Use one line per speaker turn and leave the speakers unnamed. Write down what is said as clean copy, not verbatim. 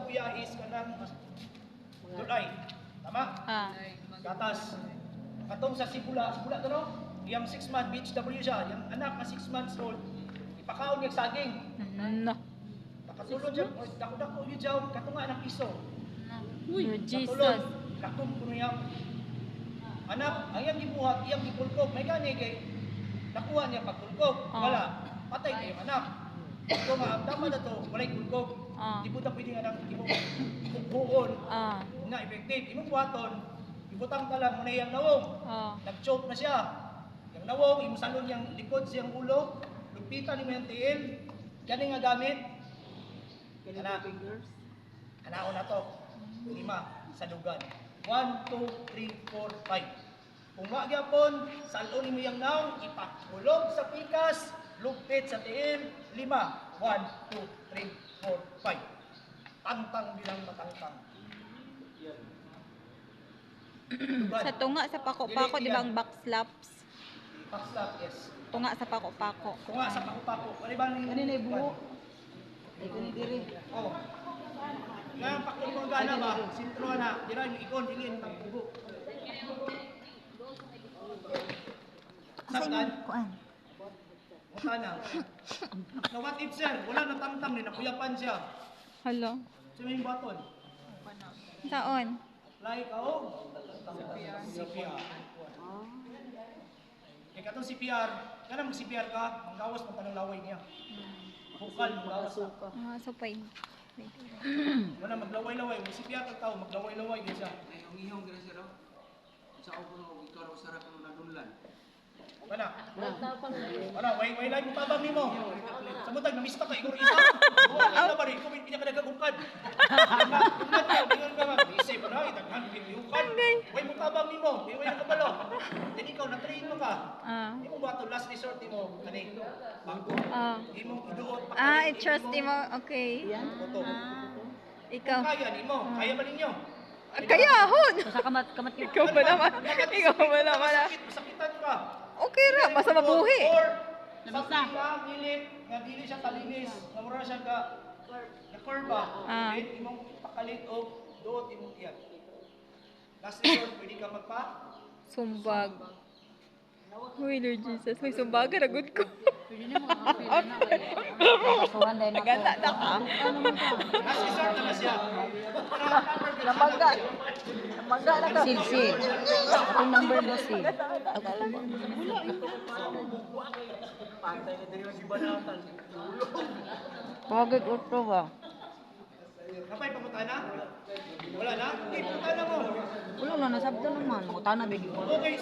kuya is kanang July. Tama? Gatas. Katong sa Sibula to no? Yung 6 month BHW siya, yung anak na 6 months old, ipakaon niya saging.
No.
Nakatulog siya, dako-dako yun siya, katunga ng piso.
Uy, Jesus.
Katulog, lakom ko niya. Anak, ayang gibuhat, iyang gipulkog. May gani kay nakuha niya pagpulkog. Wala. Patay kayo anak. Kung tama na to, walay pulkog. Di po na pwede nga nang buon na effective. Imong buhaton, ibutang ka lang muna yung nawong. Nag-choke na siya. Yung nawong, imusalon yung likod siyang ulo. Lupitan mo yung tiil. Gani nga gamit. Anaon na to. 5 sa dugan. 1, 2, 3, 4, 5. Kung magyapon, salon mo yung nawong, ipakulog sa pikas, lupit sa tiil, 5. 1, 2, 3, 4, 5. Tantang bilang matangtang.
Sa tunga sa pako-pako, di ba ang back slaps?
Backslap, yes.
Tunga sa pako-pako.
Tunga sa pako-pako. Kaliban ni...
Ano na buo? Ay, diri.
Oo. Ngayon, pakul mo gana ba? Sintro na. Dira yung ikon, dingin, pagbubo. Saktan? Mutana. Na what if sir? Wala na tamtam ni, nakuyapan siya.
Hello?
Siya may baton.
Saon?
Lai ka o? CPR. Kaya katong CPR, kana mag-CPR ka, manggawas mo tanong laway niya. Bukal, manggawas na.
So pwede.
Wala maglaway-laway, mag-CPR ka tao, maglaway-laway niya siya.
Ay, ang ihong gina siya raw. Sa ako no, ikaw raw sarap ng nadunlan.
Kana? Wala, way lang yung tabang nimo. Sa mutag, namista ka, igor isa. Wala ba rin, kung hindi ka nagagukad. Ingon ka ba? Isip mo na, itaghan, piniyukan. Way mo tabang nimo, way na kabalo. Then ikaw, na-train mo ka. Hindi mo ba ito, last resort mo, kani, bangko. Hindi mo iduot.
I-trust mo. Okay.
Ito.
Ikaw.
Kaya nimo, kaya ba ninyo?
Kaya ahon!
Sa kamat
Ikaw ba naman? Ikaw ba naman?
Masakitan ka.
Okay ra, basta mabuhi.
Or, sa nga gilit, nga dili siya kalinis, nga mura siya ka, na kurba, then imong pakalit o doot imong iyan. Last resort, pwede ka magpa?
Sumbag. Uy, Lord Jesus. Uy, sumbaga na good ko. Naganda na ka.
Last resort na siya.
Namaga. Namaga na ka. Sil. Ang number mo sil.
Pantay na din yung gibanatan.
Pagod utro ba?
Kapay, pamunta na? Wala na? Hindi, punta na mo.
Wala na, nasabta naman. Mutana bigyan.
Okay.